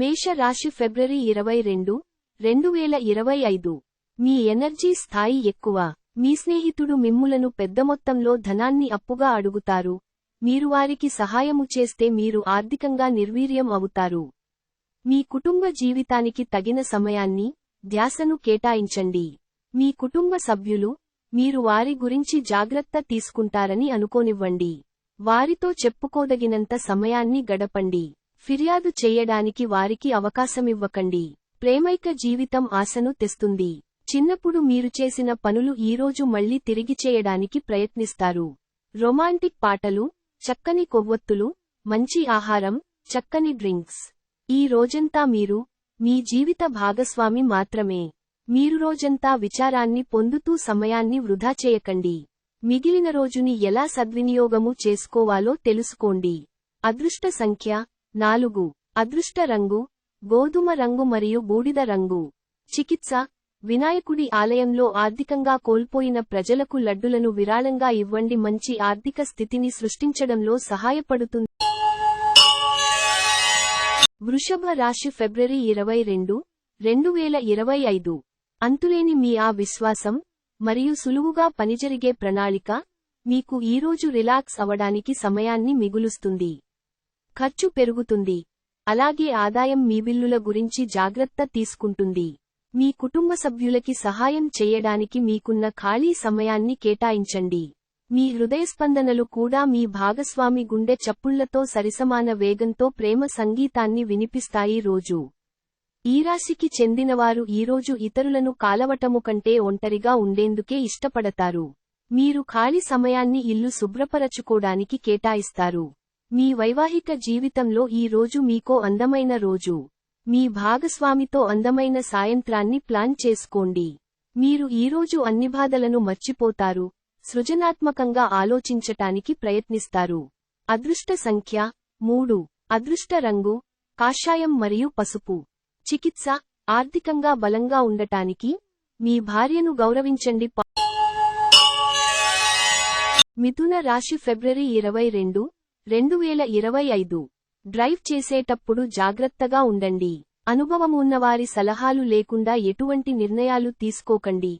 మేష రాశి ఫిబ్రవరి 22, 2025. మీ ఎనర్జీ స్థాయి ఎక్కువ. మీ స్నేహితుడు మిమ్ములను పెద్ద మొత్తంలో ధనాన్ని అప్పుగా అడుగుతారు. మీరు వారికి సహాయము చేస్తే మీరు ఆర్థికంగా నిర్వీర్యం అవుతారు. మీ కుటుంబ జీవితానికి తగిన సమయాన్ని, ధ్యాసను కేటాయించండి. మీ కుటుంబ సభ్యులు, మీరు వారి గురించి జాగ్రత్త తీసుకుంటారని అనుకోనివ్వండి. వారితో చెప్పుకోదగినంత సమయాన్ని గడపండి. ఫిర్యాదు చేయడానికి వారికి అవకాశమివ్వకండి. ప్రేమైక జీవితం ఆశను తెస్తుంది. చిన్నప్పుడు మీరు చేసిన పనులు ఈరోజు మళ్లీ తిరిగి చేయడానికి ప్రయత్నిస్తారు. రొమాంటిక్ పాటలు, చక్కని కొవ్వొత్తులు, మంచి ఆహారం, చక్కని డ్రింక్స్. ఈ రోజంతా మీరు, మీ జీవిత భాగస్వామి మాత్రమే. మీరు రోజంతా విచారాన్ని పొందుతూ సమయాన్ని వృధా చేయకండి. మిగిలిన రోజుని ఎలా సద్వినియోగము చేసుకోవాలో తెలుసుకోండి. అదృష్ట సంఖ్య 4. అదృష్ట రంగు గోధుమ రంగు మరియు బూడిద రంగు. చికిత్స: వినాయకుడి ఆలయంలో ఆర్థికంగా కోల్పోయిన ప్రజలకు లడ్డులను విరాళంగా ఇవ్వండి. మంచి ఆర్థిక స్థితిని సృష్టించడంలో సహాయపడుతుంది. వృషభ రాశి ఫిబ్రవరి 22, 2025. అంతులేని మీ విశ్వాసం మరియు సులువుగా పనిజరిగే ప్రణాళిక మీకు ఈరోజు రిలాక్స్ అవడానికి సమయాన్ని మిగులుస్తుంది. ఖర్చు పెరుగుతుంది, అలాగే ఆదాయం మీ బిల్లుల గురించి జాగ్రత్త తీసుకుంటుంది. మీ కుటుంబ సభ్యులకి సహాయం చేయడానికి మీకున్న ఖాళీ సమయాన్ని కేటాయించండి. మీ హృదయస్పందనలు కూడా మీ భాగస్వామి గుండె చప్పుళ్లతో సరిసమాన వేగంతో ప్రేమ సంగీతాన్ని వినిపిస్తాయి. రోజు ఈ రాశికి చెందినవారు ఈరోజు ఇతరులను కాలవటము కంటే ఒంటరిగా ఉండేందుకే ఇష్టపడతారు. మీరు ఖాళీ సమయాన్ని ఇల్లు శుభ్రపరచుకోడానికి కేటాయిస్తారు. మీ వైవాహిక జీవితంలో ఈ రోజు మీకో అందమైన రోజు. మీ భాగస్వామితో అందమైన సాయంత్రాన్ని ప్లాన్ చేసుకోండి. మీరు ఈరోజు అన్ని బాధలను మర్చిపోతారు, సృజనాత్మకంగా ఆలోచించటానికి ప్రయత్నిస్తారు. అదృష్ట సంఖ్య 3. అదృష్ట రంగు కాషాయం మరియు పసుపు. చికిత్స: ఆర్థికంగా బలంగా ఉండటానికి మీ భార్యను గౌరవించండి. మిథున రాశి ఫిబ్రవరి 22, 2025. డ్రైవ్ చేసేటప్పుడు జాగ్రత్తగా ఉండండి. అనుభవమున్నవారి సలహాలు లేకుండా ఎటువంటి నిర్ణయాలు తీసుకోకండి,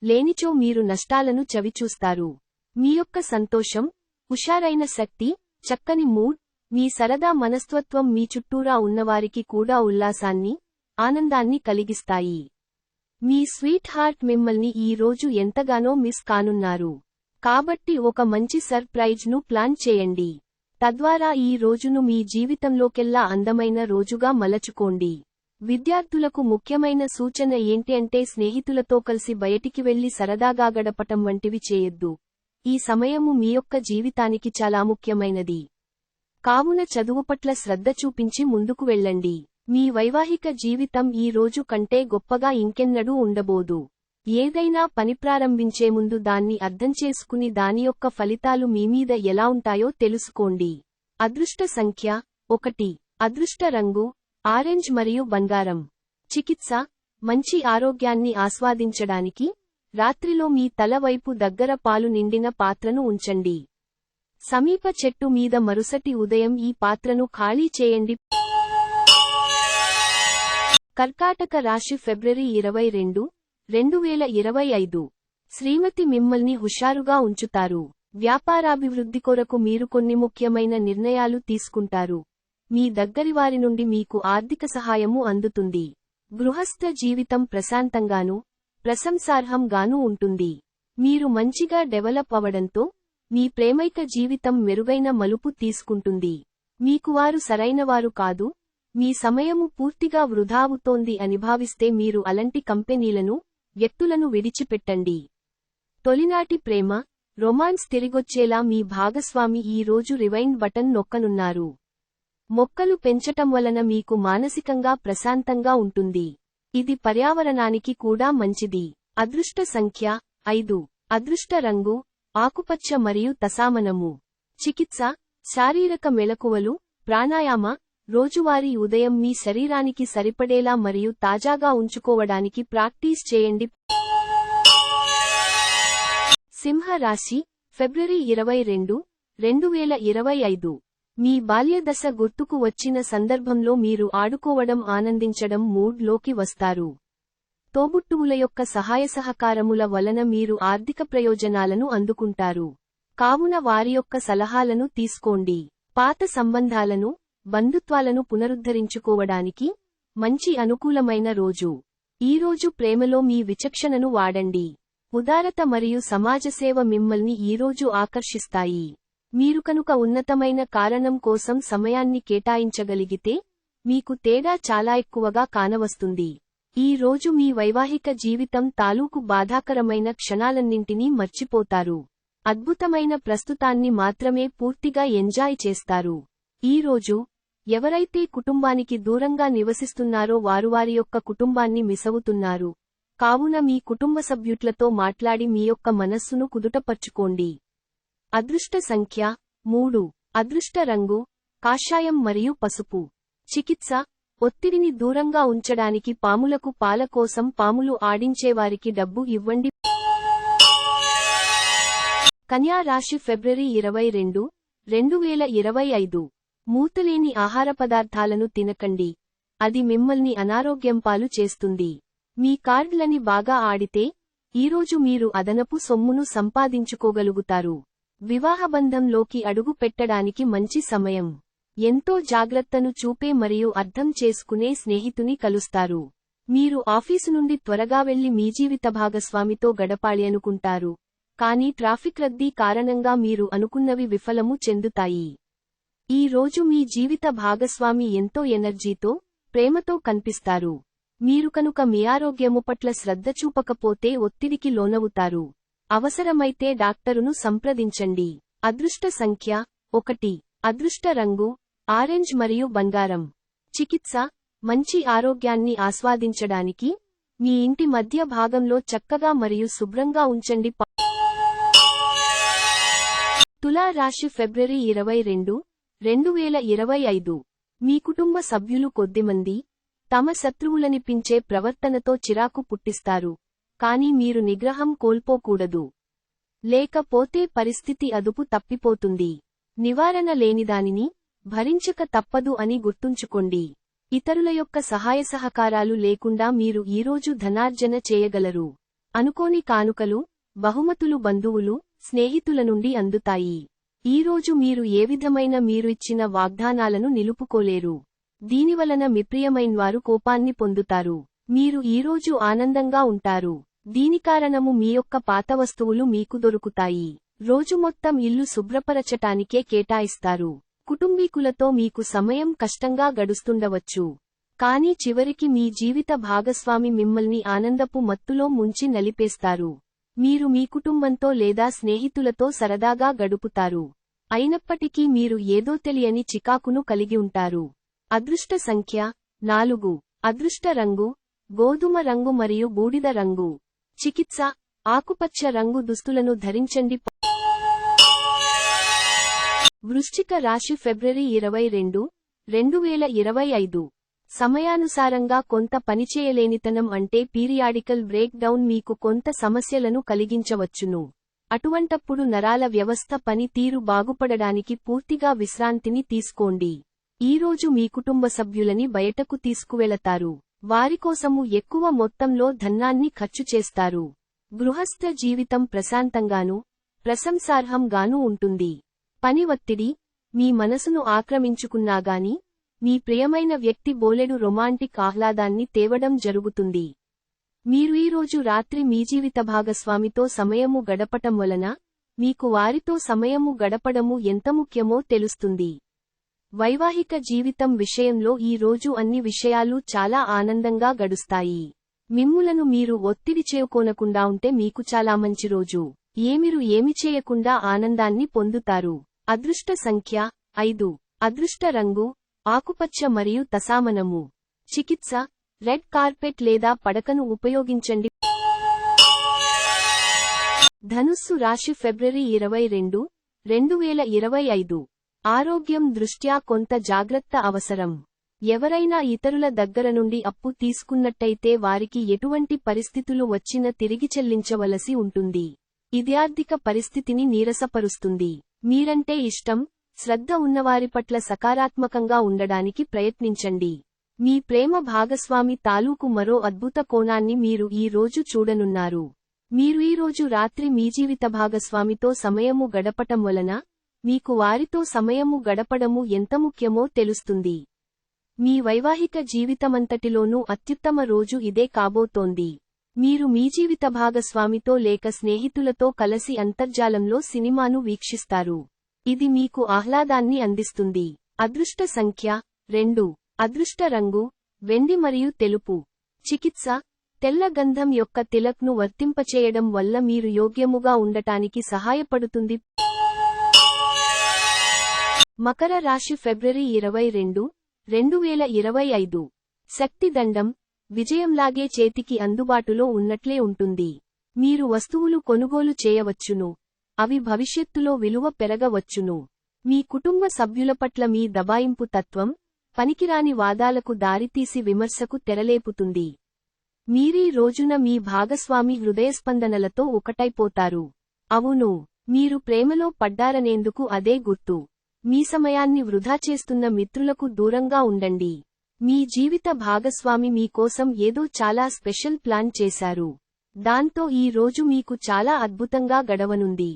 లేనిచో మీరు నష్టాలను చవిచూస్తారు. మీ యొక్క సంతోషం, హుషారైన శక్తి, చక్కని మూడ్, మీ సరదా మనస్తత్వం మీ చుట్టూరా ఉన్నవారికి కూడా ఉల్లాసాన్ని, ఆనందాన్ని కలిగిస్తాయి. మీ స్వీట్ హార్ట్ మిమ్మల్ని ఈ రోజు ఎంతగానో మిస్ కానున్నారు. కాబట్టి ఒక మంచి సర్ప్రైజ్ ను ప్లాన్ చేయండి. తద్వారా ఈ రోజును మీ జీవితంలోకెల్లా అందమైన రోజుగా మలచుకోండి. విద్యార్థులకు ముఖ్యమైన సూచన ఏంటి స్నేహితులతో కలిసి బయటికి వెళ్లి సరదాగా గడపటం వంటివి చేయొద్దు. ఈ సమయము మీ యొక్క జీవితానికి చాలా ముఖ్యమైనది. కావున చదువు పట్ల శ్రద్ధ చూపించి ముందుకు వెళ్ళండి. మీ వైవాహిక జీవితం ఈ రోజు కంటే గొప్పగా ఇంకెన్నడూ ఉండబోదు. ఏదైనా పని ప్రారంభించే ముందు దాన్ని అర్థం చేసుకుని దాని యొక్క ఫలితాలు మీమీద ఎలా ఉంటాయో తెలుసుకోండి. అదృష్ట సంఖ్య 1. అదృష్ట రంగు ఆరెంజ్ మరియు బంగారం. చికిత్స: మంచి ఆరోగ్యాన్ని ఆస్వాదించడానికి రాత్రిలో మీ తల వైపు దగ్గర పాలు నిండిన పాత్రను ఉంచండి. సమీప చెట్టు మీద మరుసటి ఉదయం ఈ పాత్రను ఖాళీ చేయండి. కర్కాటక రాశి ఫిబ్రవరి 22, 2025. శ్రీమతి మిమ్మల్ని హుషారుగా ఉంచుతారు. వ్యాపారాభివృద్ధి కొరకు మీరు కొన్ని ముఖ్యమైన నిర్ణయాలు తీసుకుంటారు. మీ దగ్గరివారి నుండి మీకు ఆర్థిక సహాయము అందుతుంది. గృహస్థ జీవితం ప్రశాంతంగానూ, ప్రశంసార్హంగానూ ఉంటుంది. మీరు మంచిగా డెవలప్ అవడంతో మీ ప్రేమైక జీవితం మెరుగైన మలుపు తీసుకుంటుంది. మీకు వారు సరైనవారు కాదు, మీ సమయము పూర్తిగా వృధా అవుతోంది అని భావిస్తే మీరు అలాంటి కంపెనీలను, వ్యక్తులను విడిచిపెట్టండి. తొలినాటి ప్రేమ, రొమాన్స్ తిరిగొచ్చేలా మీ భాగస్వామి ఈ రోజు రివైండ్ బటన్ నొక్కనున్నారు. మొక్కలు పెంచటం వలన మీకు మానసికంగా ప్రశాంతంగా ఉంటుంది. ఇది పర్యావరణానికి కూడా మంచిది. అదృష్ట సంఖ్య 5. అదృష్ట రంగు ఆకుపచ్చ మరియు తసామనము. చికిత్స: శారీరక మెలకువలు, ప్రాణాయామ, రోజువారీ ఉదయం మీ శరీరానికి సరిపడేలా మరియు తాజాగా ఉంచుకోవడానికి ప్రాక్టీస్ చేయండి. సింహ రాశి ఫిబ్రవరి 22, 2025. మీ బాల్యదశ గుర్తుకు వచ్చిన సందర్భంలో మీరు ఆడుకోవడం ఆనందించడం మూడ్ లోకి వస్తారు. తోబుట్టువుల యొక్క సహాయ సహకారముల వలన మీరు ఆర్థిక ప్రయోజనాలను అందుకుంటారు. కావున వారి యొక్క సలహాలను తీసుకోండి. పాత సంబంధాలను, బంధుత్వాలను పునరుద్ధరించుకోవడానికి మంచి అనుకూలమైన రోజు. ఈ రోజు ప్రేమలో మీ విచక్షణను వాడండి. ఉదారత మరియు సమాజసేవ మిమ్మల్ని ఈరోజు ఆకర్షిస్తాయి. మీరు కనుక ఉన్నతమైన కారణం కోసం సమయాన్ని కేటాయించగలిగితే మీకు తేడా చాలా ఎక్కువగా కానవస్తుంది. ఈ రోజు మీ వైవాహిక జీవితం తాలూకు బాధాకరమైన క్షణాలన్నింటినీ మర్చిపోతారు. అద్భుతమైన ప్రస్తుతాన్ని మాత్రమే పూర్తిగా ఎంజాయ్ చేస్తారు. ఈ రోజు ఎవరైతే కుటుంబానికి దూరంగా నివసిస్తున్నారో వారు వారి యొక్క కుటుంబాన్ని మిసవుతున్నారు. కావున మీ కుటుంబ సభ్యులతో మాట్లాడి మీ యొక్క మనస్సును కుదుటపర్చుకోండి. అదృష్ట సంఖ్య 3. అదృష్ట రంగు కాషాయం మరియు పసుపు. చికిత్స ఒత్తిడిని దూరంగా ఉంచడానికి పాములకు పాల కోసం పాములు ఆడించేవారికి డబ్బు ఇవ్వండి. కన్యా రాశి ఫిబ్రవరి 22, 2025. మూతలేని ఆహార పదార్థాలను తినకండి. అది మిమ్మల్ని అనారోగ్యం పాలు చేస్తుంది. మీ కార్డులని బాగా ఆడితే ఈరోజు మీరు అదనపు సొమ్మును సంపాదించుకోగలుగుతారు. వివాహబంధంలోకి అడుగు పెట్టడానికి మంచి సమయం. ఎంతో జాగ్రత్తను చూపే మరియు అర్థం చేసుకునే స్నేహితుని కలుస్తారు. మీరు ఆఫీసు నుండి త్వరగా వెళ్లి మీ జీవిత భాగస్వామితో గడపాలి అనుకుంటారు. కానీ ట్రాఫిక్ రద్దీ కారణంగా మీరు అనుకున్నవి విఫలము చెందుతాయి. ఈ రోజు మీ జీవిత భాగస్వామి ఎంతో ఎనర్జీతో, ప్రేమతో కనిపిస్తారు. మీరు కనుక మీ ఆరోగ్యము పట్ల శ్రద్ధ చూపకపోతే ఒత్తిడికి లోనవుతారు. అవసరమైతే డాక్టరును సంప్రదించండి. అదృష్ట సంఖ్య 1. అదృష్ట రంగు ఆరెంజ్ మరియు బంగారం. చికిత్స మంచి ఆరోగ్యాన్ని ఆస్వాదించడానికి మీ ఇంటి మధ్య భాగంలో చక్కగా మరియు శుభ్రంగా ఉంచండి. తులా రాశి ఫిబ్రవరి 22, 2025. మీ కుటుంబ సభ్యులు కొద్దిమంది తమ శత్రువులనిపించే ప్రవర్తనతో చిరాకు పుట్టిస్తారు. కానీ మీరు నిగ్రహం కోల్పోకూడదు. లేకపోతే పరిస్థితి అదుపు తప్పిపోతుంది. నివారణ లేనిదానిని భరించక తప్పదు అని గుర్తుంచుకోండి. ఇతరుల యొక్క సహాయ సహకారాలు లేకుండా మీరు ఈరోజు ధనార్జన చేయగలరు. అనుకోని కానుకలు, బహుమతులు బంధువులు, స్నేహితుల నుండి అందుతాయి. ఈరోజు మీరు ఏ విధమైన మీరు ఇచ్చిన వాగ్దానాలను నిలుపుకోలేరు. దీనివలన మిప్రియమైనవారు కోపాన్ని పొందుతారు. మీరు ఈరోజు ఆనందంగా ఉంటారు. దీని కారణము మీ యొక్క పాత వస్తువులు మీకు దొరుకుతాయి. రోజు మొత్తం ఇల్లు శుభ్రపరచటానికే కేటాయిస్తారు. కుటుంబీకులతో మీకు సమయం కష్టంగా గడుస్తుండవచ్చు. కానీ చివరికి మీ జీవిత భాగస్వామి మిమ్మల్ని ఆనందపు మత్తులో ముంచి నలిపేస్తారు. మీరు మీ కుటుంబంతో లేదా స్నేహితులతో సరదాగా గడుపుతారు. అయినప్పటికీ మీరు ఏదో తెలియని చికాకును కలిగి ఉంటారు. అదృష్ట సంఖ్య 4. అదృష్ట రంగు గోధుమ రంగు మరియు బూడిద రంగు. చికిత్స ఆకుపచ్చ రంగు దుస్తులను ధరించండి. వృశ్చిక రాశి ఫిబ్రవరి 22, 2025. సమయానుసారంగా కొంత పనిచేయలేనితనం అంటే పీరియాడికల్ బ్రేక్ డౌన్ మీకు కొంత సమస్యలను కలిగించవచ్చును. అటువంటప్పుడు నరాల వ్యవస్థ పనితీరు బాగుపడడానికి పూర్తిగా విశ్రాంతిని తీసుకోండి. ఈరోజు మీ కుటుంబ సభ్యులని బయటకు తీసుకువెళతారు. వారికోసము ఎక్కువ మొత్తంలో ధనాన్ని ఖర్చు చేస్తారు. గృహస్థ జీవితం ప్రశాంతంగానూ, ప్రశంసార్హంగానూ ఉంటుంది. పని ఒత్తిడి మీ మనసును ఆక్రమించుకున్నాగాని మీ ప్రియమైన వ్యక్తి బోలెడు రొమాంటిక్ ఆహ్లాదాన్ని తేవడం జరుగుతుంది. మీరు ఈరోజు రాత్రి మీ జీవిత భాగస్వామితో సమయము గడపటం వలన మీకు వారితో సమయము గడపడము ఎంత ముఖ్యమో తెలుస్తుంది. వైవాహిక జీవితం విషయంలో ఈ రోజు అన్ని విషయాలు చాలా ఆనందంగా గడుస్తాయి. మిమ్ములను మీరు ఒత్తిడి చేసుకోనకుండా ఉంటే మీకు చాలా మంచి రోజు. మీరు ఏమి చేయకుండా ఆనందాన్ని పొందుతారు. అదృష్ట సంఖ్య 5. అదృష్ట రంగు ఆకుపచ్చ మరియు తసామనము. చికిత్స రెడ్ కార్పెట్ లేదా పడకను ఉపయోగించండి. ధనుస్సు రాశి ఫిబ్రవరి 22, 2025. ఆరోగ్యం దృష్ట్యా కొంత జాగ్రత్త అవసరం. ఎవరైనా ఇతరుల దగ్గర నుండి అప్పు తీసుకున్నట్టయితే వారికి ఎటువంటి పరిస్థితులు వచ్చినా తిరిగి చెల్లించవలసి ఉంటుంది. ఇది ఆర్థిక పరిస్థితిని నీరసపరుస్తుంది. మీరంటే ఇష్టం, శ్రద్ధ ఉన్నవారి పట్ల సకారాత్మకంగా ఉండడానికి ప్రయత్నించండి. మీ ప్రేమ భాగస్వామి తాలూకు మరో అద్భుత కోణాన్ని మీరు ఈ రోజు చూడనున్నారు. మీరు ఈ రోజు రాత్రి మీ జీవిత భాగస్వామితో సమయము గడపటం వలన మీకు వారితో సమయము గడపడము ఎంత ముఖ్యమో తెలుస్తుంది. మీ వైవాహిక జీవితమంతటిలోనూ అత్యుత్తమ రోజు ఇదే కాబోతోంది. మీరు మీ జీవిత భాగస్వామితో లేక స్నేహితులతో కలసి అంతర్జాలంలో సినిమాను వీక్షిస్తారు. ఇది మీకు ఆహ్లాదాన్ని అందిస్తుంది. అదృష్ట సంఖ్య 2. అదృష్ట రంగు వెండి మరియు తెలుపు. చికిత్స తెల్ల గంధం యొక్క తిలక్ను వర్తింపచేయడం వల్ల మీరు యోగ్యముగా ఉండటానికి సహాయపడుతుంది. మకర రాశి ఫిబ్రవరి 22, 2025. శక్తిదండం విజయంలాగే చేతికి అందుబాటులో ఉన్నట్లే ఉంటుంది. మీరు వస్తువులు కొనుగోలు చేయవచ్చును. అవి భవిష్యత్తులో విలువ పెరగవచ్చును. మీ కుటుంబ సభ్యుల పట్ల మీ దబాయింపు తత్వం పనికిరాని వాదాలకు దారితీసి విమర్శకు తెరలేపుతుంది. మీరీ రోజున మీ భాగస్వామి హృదయస్పందనలతో ఒకటైపోతారు. అవును, మీరు ప్రేమలో పడ్డారనేందుకు అదే గుర్తు. మీ సమయాన్ని వృధా చేస్తున్న మిత్రులకు దూరంగా ఉండండి. మీ జీవిత భాగస్వామి మీకోసం ఏదో చాలా స్పెషల్ ప్లాన్ చేశారు. దాంతో ఈ రోజు మీకు చాలా అద్భుతంగా గడవనుంది.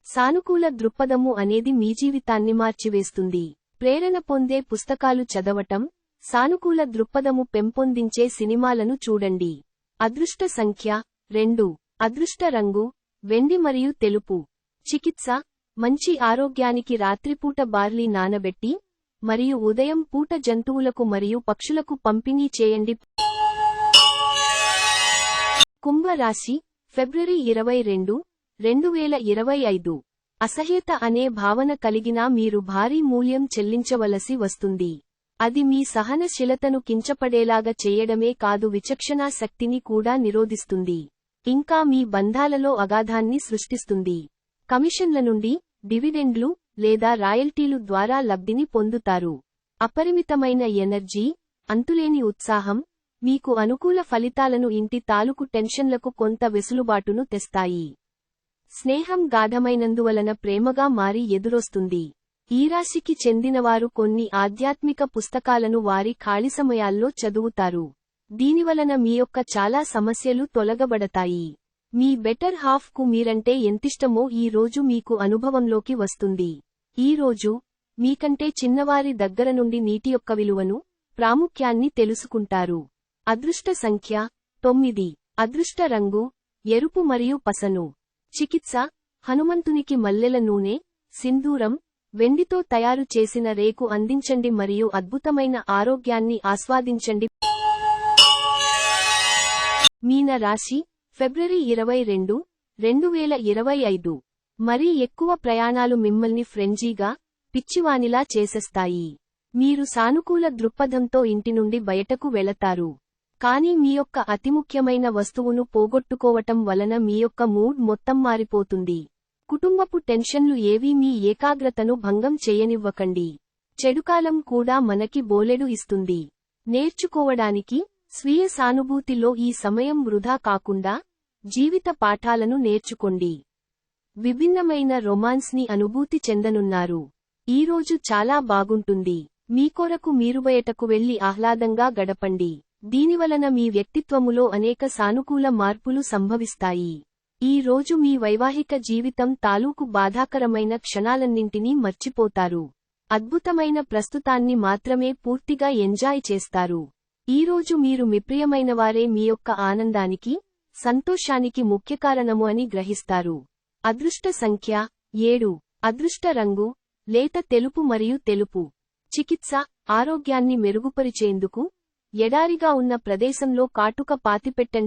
సానుకూల దృక్పథము అనేది మీ జీవితాన్ని మార్చివేస్తుంది. ప్రేరణ పొందే పుస్తకాలు చదవటం, సానుకూల దృక్పథము పెంపొందించే సినిమాలను చూడండి. అదృష్ట సంఖ్య 2. అదృష్ట రంగు వెండి మరియు తెలుపు. చికిత్స మంచి ఆరోగ్యానికి రాత్రిపూట బార్లీ నానబెట్టి మరియు ఉదయం పూట జంతువులకు మరియు పక్షులకు పంపిణీ చేయండి. కుంభ రాశి ఫిబ్రవరి 22, 2025. అసహ్యత అనే భావన కలిగినా మీరు భారీ మూల్యం చెల్లించవలసి వస్తుంది. అది మీ సహనశీలతను కించపడేలాగా చేయడమే కాదు, విచక్షణా శక్తిని కూడా నిరోధిస్తుంది. ఇంకా మీ బంధాలలో అగాధాన్ని సృష్టిస్తుంది. కమిషన్ల నుండి డివిడెండ్లు లేదా రాయల్టీలు ద్వారా లబ్ధిని పొందుతారు. అపరిమితమైన ఎనర్జీ, అంతులేని ఉత్సాహం మీకు అనుకూల ఫలితాలను ఇంటి తాలూకు టెన్షన్లకు కొంత వెసులుబాటును తెస్తాయి. స్నేహం గాఢమైనందువలన ప్రేమగా మారి ఎదురొస్తుంది. ఈ రాశికి చెందినవారు కొన్ని ఆధ్యాత్మిక పుస్తకాలను వారి ఖాళీ సమయాల్లో చదువుతారు. దీనివలన మీ యొక్క చాలా సమస్యలు తొలగబడతాయి. మీ బెటర్ హాఫ్ కు మీరంటే ఎంతిష్టమో ఈ రోజు మీకు అనుభవంలోకి వస్తుంది. ఈ రోజు మీకంటే చిన్నవారి దగ్గర నుండి నీటి యొక్క విలువను, ప్రాముఖ్యాన్ని తెలుసుకుంటారు. అదృష్ట సంఖ్య 9. అదృష్ట రంగు ఎరుపు మరియు పసను. చికిత్స హనుమంతునికి మల్లెల నూనె, సింధూరం, వెండితో తయారు చేసిన రేకు అందించండి మరియు అద్భుతమైన ఆరోగ్యాన్ని ఆస్వాదించండి. మీన రాశి ఫిబ్రవరి 22, 2025. మరీ ఎక్కువ ప్రయాణాలు మిమ్మల్ని ఫ్రెంజీగా, పిచ్చివానిలా చేసేస్తాయి. మీరు సానుకూల దృక్పథంతో ఇంటి నుండి బయటకు వెళతారు. కానీ మీ యొక్క అతి ముఖ్యమైన వస్తువును పోగొట్టుకోవటం వలన మీ యొక్క మూడ్ మొత్తం మారిపోతుంది. కుటుంబపు టెన్షన్లు ఏవీ మీ ఏకాగ్రతను భంగం చేయనివ్వకండి. చెడుకాలం కూడా మనకి బోలెడు ఇస్తుంది. నేర్చుకోవడానికి, స్వీయ సానుభూతిలో ఈ సమయం వృధా కాకుండా జీవిత పాఠాలను నేర్చుకోండి. విభిన్నమైన రొమాన్స్ ని అనుభూతి చెందనున్నారు. ఈ రోజు చాలా బాగుంటుంది. మీ కొరకు మీరు బయటకు వెళ్లి ఆహ్లాదంగా గడపండి. దీనివలన మీ వ్యక్తిత్వములో అనేక సానుకూల మార్పులు సంభవిస్తాయి. ఈ రోజు మీ వైవాహిక జీవితం తాలూకు బాధాకరమైన క్షణాలన్నింటినీ మర్చిపోతారు. అద్భుతమైన ప్రస్తుతాన్ని మాత్రమే పూర్తిగా ఎంజాయ్ చేస్తారు. ఈ రోజు మీరు మీ ప్రియమైనవారే మీ యొక్క ఆనందానికి, సంతోషానికి ముఖ్య కారణము అని గ్రహిస్తారు. అదృష్ట సంఖ్య 7. అదృష్ట రంగు లేత తెలుపు మరియు తెలుపు. చికిత్స ఆరోగ్యాన్ని మెరుగుపరిచేందుకు ఎడారిగా ఉన్న ప్రదేశంలో కాటుక పాతిపెట్టండి.